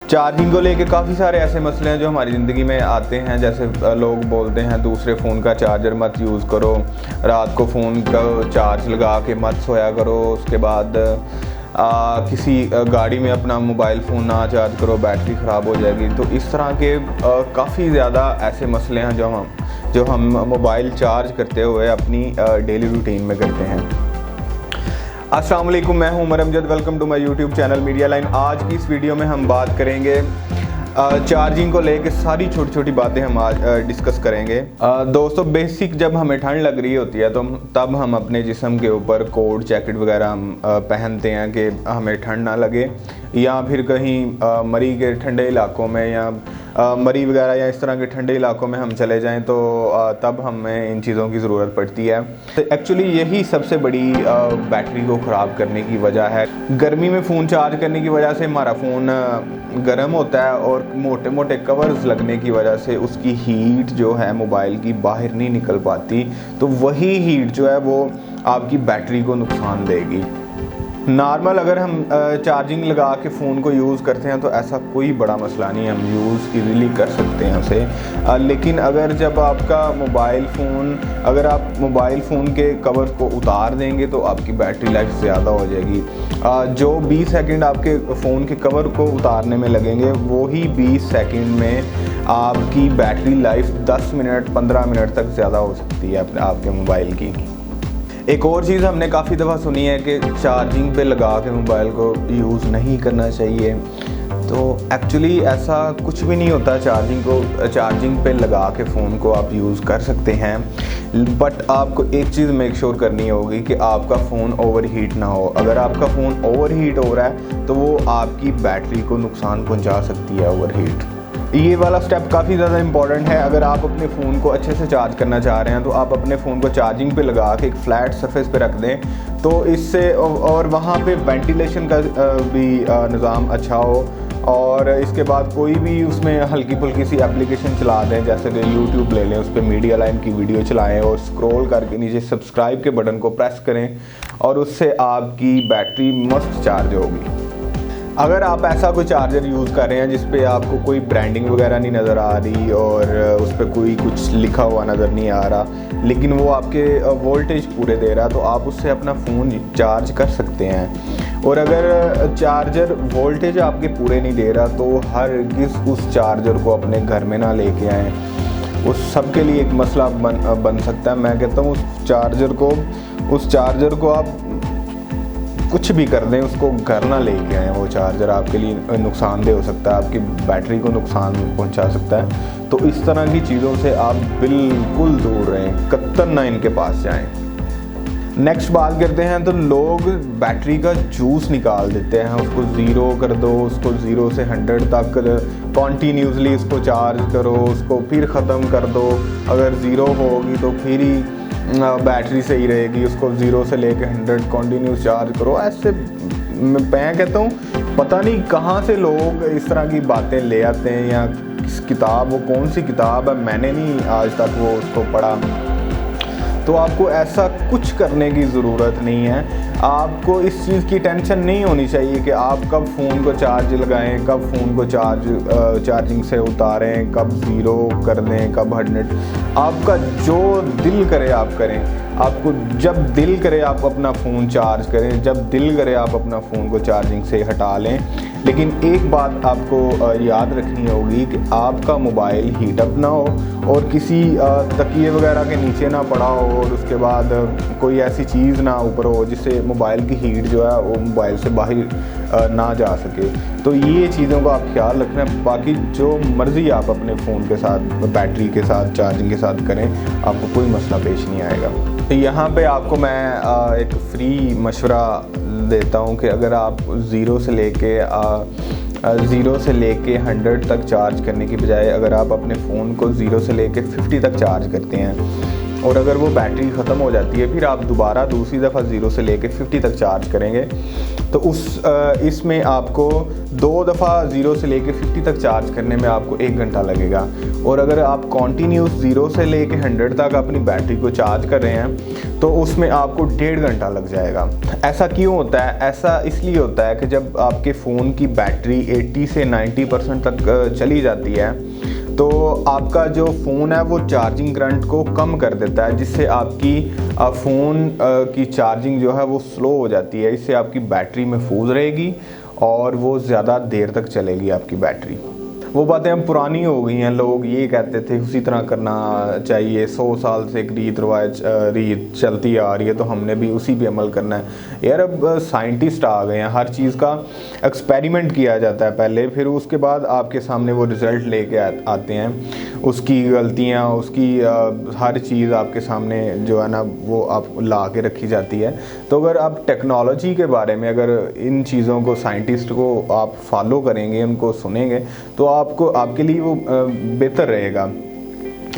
Charging को लेके काफ़ी सारे ऐसे मसले हैं जो हमारी ज़िंदगी में आते हैं। जैसे लोग बोलते हैं दूसरे फ़ोन का चार्जर मत यूज़ करो, रात को फ़ोन का चार्ज लगा के मत सोया करो, उसके बाद किसी गाड़ी में अपना मोबाइल फ़ोन ना चार्ज करो, बैटरी ख़राब हो जाएगी। तो इस तरह के काफ़ी ज़्यादा ऐसे मसले हैं जो हम मोबाइल चार्ज करते हुए अपनी डेली रूटीन में करते हैं। अस्सलाम वालेकुम, मैं हूं Umar Amjad. Welcome to my YouTube channel Media Line. आज की इस वीडियो में हम बात करेंगे चार्जिंग को लेके सारी छोटी छोटी बातें हम आज डिस्कस करेंगे। दोस्तों, बेसिक जब हमें ठंड लग रही होती है तो तब हम अपने जिस्म के ऊपर कोट जैकेट वगैरह हम पहनते हैं कि हमें ठंड ना लगे, या फिर कहीं मरी के ठंडे इलाकों में या मरी वगैरह या इस तरह के ठंडे इलाकों में हम चले जाएं तो तब हमें इन चीज़ों की ज़रूरत पड़ती है। तो एक्चुअली यही सबसे बड़ी बैटरी को ख़राब करने की वजह है। गर्मी में फ़ोन चार्ज करने की वजह से हमारा फ़ोन गर्म होता है और मोटे मोटे कवर्स लगने की वजह से उसकी हीट जो है मोबाइल की बाहर नहीं निकल पाती। तो वही हीट जो है वो आपकी बैटरी को नुकसान देगी। नॉर्मल अगर हम चार्जिंग लगा के फ़ोन को यूज़ करते हैं तो ऐसा कोई बड़ा मसला नहीं, हम यूज़ इजीली कर सकते हैं उसे। लेकिन अगर जब आपका अगर आप मोबाइल फ़ोन के कवर को उतार देंगे तो आपकी बैटरी लाइफ ज़्यादा हो जाएगी। जो 20 सेकंड आपके फ़ोन के कवर को उतारने में लगेंगे, वही 20 सेकंड में आपकी बैटरी लाइफ 10 मिनट 15 मिनट तक ज़्यादा हो सकती है आपके मोबाइल की। एक और चीज़ हमने काफ़ी दफ़ा सुनी है कि चार्जिंग पे लगा के मोबाइल को यूज़ नहीं करना चाहिए। तो एक्चुअली ऐसा कुछ भी नहीं होता। चार्जिंग पे लगा के फ़ोन को आप यूज़ कर सकते हैं, बट आपको एक चीज़ मेक श्योर करनी होगी कि आपका फ़ोन ओवरहीट ना हो। अगर आपका फ़ोन ओवरहीट हो रहा है तो वो आपकी बैटरी को नुकसान पहुँचा सकती है ओवरहीट। ये वाला स्टेप काफ़ी ज़्यादा इंपॉर्टेंट है। अगर आप अपने फ़ोन को अच्छे से चार्ज करना चाह रहे हैं तो आप अपने फ़ोन को चार्जिंग पे लगा के एक फ्लैट सरफेस पे रख दें, तो इससे और वहाँ पे वेंटिलेशन का भी निज़ाम अच्छा हो। और इसके बाद कोई भी उसमें हल्की फुल्की सी एप्लीकेशन चला दें, जैसे कि यूट्यूब ले लें, उस पर मीडिया लाइन की वीडियो चलाएँ और स्क्रॉल करके नीचे सब्सक्राइब के बटन को प्रेस करें और उससे आपकी बैटरी मस्त चार्ज होगी। अगर आप ऐसा कोई चार्जर यूज़ कर रहे हैं जिस पे आपको कोई ब्रांडिंग वगैरह नहीं नज़र आ रही और उस पर कोई कुछ लिखा हुआ नज़र नहीं आ रहा, लेकिन वो आपके वोल्टेज पूरे दे रहा है, तो आप उससे अपना फ़ोन चार्ज कर सकते हैं। और अगर चार्जर वोल्टेज आपके पूरे नहीं दे रहा तो हरगिज़ उस चार्जर को अपने घर में ना लेके आएँ। उस सब के लिए एक मसला बन सकता है। मैं कहता हूँ उस चार्जर को आप कुछ भी कर दें, उसको घर ना लेके आएँ। वो चार्जर आपके लिए नुकसानदेह हो सकता है, आपकी बैटरी को नुकसान पहुंचा सकता है। तो इस तरह की चीज़ों से आप बिल्कुल दूर रहें, कतई ना इनके पास जाएं। नेक्स्ट बात करते हैं तो लोग बैटरी का जूस निकाल देते हैं। उसको ज़ीरो कर दो, उसको 0 से 100 तक कॉन्टीन्यूसली उसको चार्ज करो, उसको फिर ख़त्म कर दो। अगर 0 होगी तो फिर ही बैटरी सही रहेगी। उसको 0 से लेके 100 कंटिन्यूस चार्ज करो। ऐसे मैं कहता हूँ पता नहीं कहाँ से लोग इस तरह की बातें ले आते हैं, या वो कौन सी किताब है, मैंने नहीं आज तक वो उसको पढ़ा। तो आपको ऐसा कुछ करने की ज़रूरत नहीं है। आपको इस चीज़ की टेंशन नहीं होनी चाहिए कि आप कब फ़ोन को चार्ज लगाएं, कब फ़ोन को चार्जिंग से उतारें, कब 0 कर दें, कब 100। आपका जो दिल करे आप करें। आपको जब दिल करे आप अपना फ़ोन चार्ज करें, जब दिल करे आप अपना फ़ोन को चार्जिंग से हटा लें। लेकिन एक बात आपको याद रखनी होगी कि आपका मोबाइल हीट अप ना हो और किसी तकिए वगैरह के नीचे ना पड़ा हो, और उसके बाद कोई ऐसी चीज़ ना ऊपर हो जिससे मोबाइल की हीट जो है वो मोबाइल से बाहर ना जा सके। तो ये चीज़ों का आप ख्याल रखना। बाकी जो मर्ज़ी आप अपने फ़ोन के साथ, बैटरी के साथ, चार्जिंग के साथ करें, आपको कोई मसला पेश नहीं आएगा। तो यहाँ पे आपको मैं एक फ्री मशवरा देता हूँ कि अगर आप 0 से लेके 100 तक चार्ज करने की बजाय अगर आप अपने फ़ोन को 0 से लेके 50 तक चार्ज करते हैं और अगर वो बैटरी ख़त्म हो जाती है फिर आप दोबारा दूसरी दफ़ा 0 से लेके 50 तक चार्ज करेंगे तो इसमें आपको 2 दफ़ा 0 से लेके 50 तक चार्ज करने में आपको 1 घंटा लगेगा। और अगर आप कॉन्टीन्यूस 0 से लेके 100 तक अपनी बैटरी को चार्ज कर रहे हैं तो उसमें आपको 1.5 घंटा लग जाएगा। ऐसा क्यों होता है? ऐसा इसलिए होता है कि जब आपके फ़ोन की बैटरी 80 से 90% तक चली जाती है तो आपका जो फ़ोन है वो चार्जिंग करंट को कम कर देता है, जिससे आपकी फ़ोन की चार्जिंग जो है वो स्लो हो जाती है। इससे आपकी बैटरी महफूज रहेगी और वो ज़्यादा देर तक चलेगी आपकी बैटरी। वो बातें अब पुरानी हो गई हैं, लोग ये कहते थे उसी तरह करना चाहिए, 100 साल से एक रीत चलती आ रही है तो हमने भी उसी पे अमल करना है। यार अब साइंटिस्ट आ गए हैं, हर चीज़ का एक्सपेरिमेंट किया जाता है पहले, फिर उसके बाद आपके सामने वो रिज़ल्ट लेके आते हैं, उसकी गलतियाँ, उसकी हर चीज़ आपके सामने जो है ना वो आप ला के रखी जाती है। तो अगर आप टेक्नोलॉजी के बारे में अगर इन चीज़ों को साइंटिस्ट को आप फॉलो करेंगे, उनको सुनेंगे तो आपके लिए वो बेहतर रहेगा।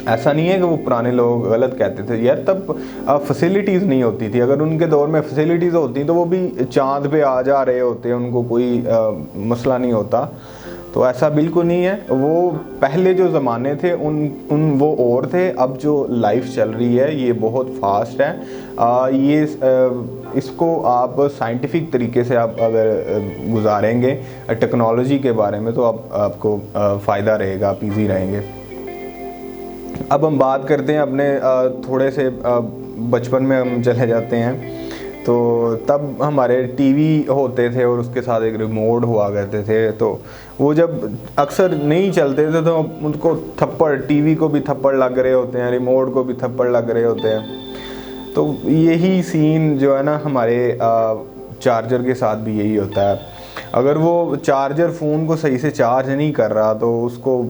ऐसा नहीं है कि वो पुराने लोग गलत कहते थे यार, तब फैसिलिटीज़ नहीं होती थी। अगर उनके दौर में फैसिलिटीज़ होती तो वो भी चाँद पे आ जा रहे होते, उनको कोई मसला नहीं होता। तो ऐसा बिल्कुल नहीं है। वो पहले जो ज़माने थे वो और थे। अब जो लाइफ चल रही है ये बहुत फास्ट है। इसको आप साइंटिफिक तरीके से आप अगर गुजारेंगे टेक्नोलॉजी के बारे में तो आपको फ़ायदा रहेगा, आप ईजी रहेंगे। अब हम बात करते हैं अपने थोड़े से बचपन में हम चले जाते हैं। तो तब हमारे टीवी होते थे और उसके साथ एक रिमोट हुआ करते थे, तो वो जब अक्सर नहीं चलते थे तो उनको थप्पड़, टीवी को भी थप्पड़ लग रहे होते हैं, रिमोट को भी थप्पड़ लग रहे होते हैं। तो यही सीन जो है ना हमारे चार्जर के साथ भी यही होता है। अगर वो चार्जर फ़ोन को सही से चार्ज नहीं कर रहा तो उसको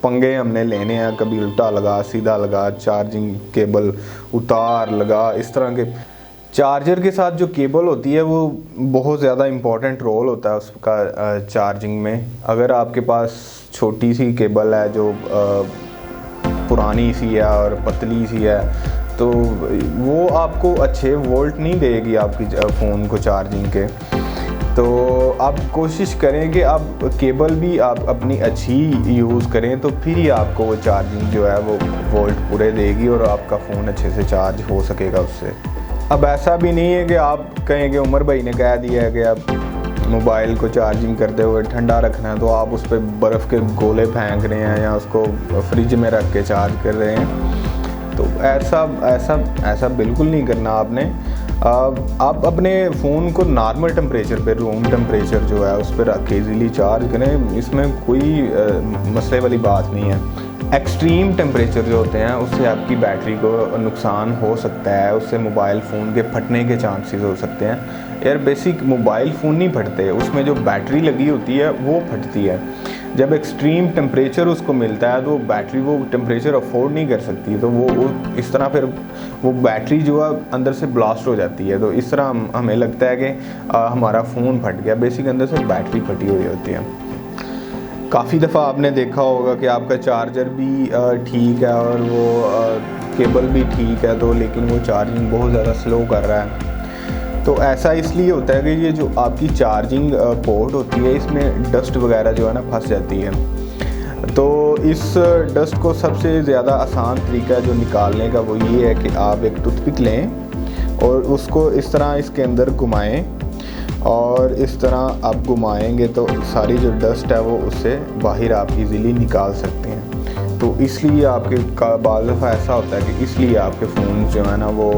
पंगे हमने लेने हैं, कभी उल्टा लगा, सीधा लगा, चार्जिंग केबल उतार लगा, इस तरह के। चार्जर के साथ जो केबल होती है वो बहुत ज़्यादा इम्पोर्टेंट रोल होता है उसका चार्जिंग में। अगर आपके पास छोटी सी केबल है जो पुरानी सी है और पतली सी है तो वो आपको अच्छे वोल्ट नहीं देगी आपकी फ़ोन को चार्जिंग के। तो आप कोशिश करें कि आप केबल भी आप अपनी अच्छी यूज़ करें तो फिर ही आपको वो चार्जिंग जो है वो वोल्ट पूरे देगी और आपका फ़ोन अच्छे से चार्ज हो सकेगा उससे। अब ऐसा भी नहीं है कि आप कहें कि उमर भाई ने कह दिया है कि आप मोबाइल को चार्जिंग करते हुए ठंडा रखना है तो आप उस पर बर्फ़ के गोले फेंक रहे हैं या उसको फ्रिज में रख के चार्ज कर रहे हैं। तो ऐसा बिल्कुल नहीं करना आपने। आप अपने फ़ोन को नॉर्मल टेम्परेचर पे, रूम टेम्परेचर जो है उस पर रख के इजीली चार्ज करें, इसमें कोई मसले वाली बात नहीं है। एक्सट्रीम टेम्परेचर जो होते हैं उससे आपकी बैटरी को नुकसान हो सकता है, उससे मोबाइल फ़ोन के फटने के चांसेस हो सकते हैं। यार बेसिक मोबाइल फ़ोन नहीं फटते, उसमें जो बैटरी लगी होती है वो फटती है। जब एक्सट्रीम टेम्परेचर उसको मिलता है तो बैटरी वो टेम्परेचर अफोर्ड नहीं कर सकती, तो वो इस तरह फिर वो बैटरी जो है अंदर से ब्लास्ट हो जाती है। तो इस तरह हमें लगता है कि हमारा फ़ोन फट गया, बेसिक अंदर से बैटरी फटी हुई होती है। काफ़ी दफ़ा आपने देखा होगा कि आपका चार्जर भी ठीक है और वो केबल भी ठीक है तो लेकिन वो चार्जिंग बहुत ज़्यादा स्लो कर रहा है। तो ऐसा इसलिए होता है कि ये जो आपकी चार्जिंग पोर्ट होती है इसमें डस्ट वगैरह जो है ना फंस जाती है। तो इस डस्ट को सबसे ज़्यादा आसान तरीका जो निकालने का वो ये है कि आप एक टूथपिक लें और उसको इस तरह इसके अंदर घुमाएं और इस तरह आप घुमाएंगे तो सारी जो डस्ट है वो उससे बाहर आप इजीली निकाल सकते हैं। तो इसलिए आपके बाज़ दफ़ा ऐसा होता है कि इसलिए आपके फ़ोन जो है ना वो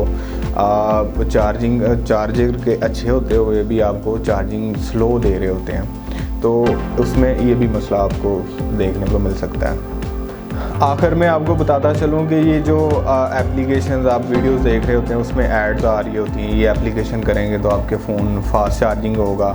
चार्जर के अच्छे होते हुए भी आपको चार्जिंग स्लो दे रहे होते हैं। तो उसमें ये भी मसला आपको देखने को मिल सकता है। आखिर में आपको बताता चलूँ कि ये जो एप्लीकेशंस आप वीडियोस देख रहे होते हैं उसमें एड्स आ रही होती हैं, ये एप्लीकेशन करेंगे तो आपके फ़ोन फास्ट चार्जिंग होगा।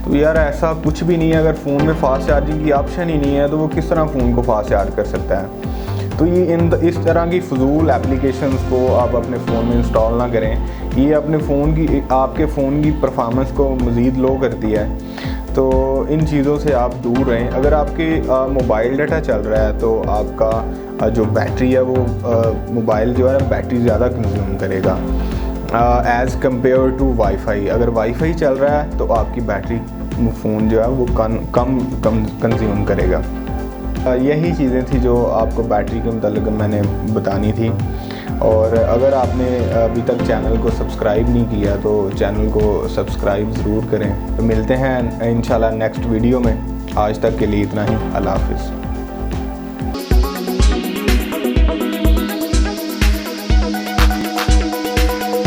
तो यार ऐसा कुछ भी नहीं है। अगर फ़ोन में फ़ास्ट चार्जिंग की ऑप्शन ही नहीं है तो वो किस तरह फ़ोन को फास्ट चार्ज कर सकता है। तो ये इस तरह की फजूल एप्लीकेशंस को आप अपने फ़ोन में इंस्टॉल ना करें। ये आपके फ़ोन की परफॉर्मेंस को मज़ीद लो करती है। तो इन चीज़ों से आप दूर रहें। अगर आपके मोबाइल डाटा चल रहा है तो आपका जो बैटरी है वो मोबाइल जो है बैटरी ज़्यादा कंज्यूम करेगा एज़ कम्पेयर टू वाईफाई। अगर वाईफाई चल रहा है तो आपकी बैटरी फ़ोन जो है वो कम कंज्यूम करेगा। यही चीज़ें थी जो आपको बैटरी के मतलब मैंने बतानी थी। और अगर आपने अभी तक चैनल को सब्सक्राइब नहीं किया तो चैनल को सब्सक्राइब ज़रूर करें। तो मिलते हैं इंशाल्लाह नेक्स्ट वीडियो में। आज तक के लिए इतना ही। अल्लाह हाफ़िज़।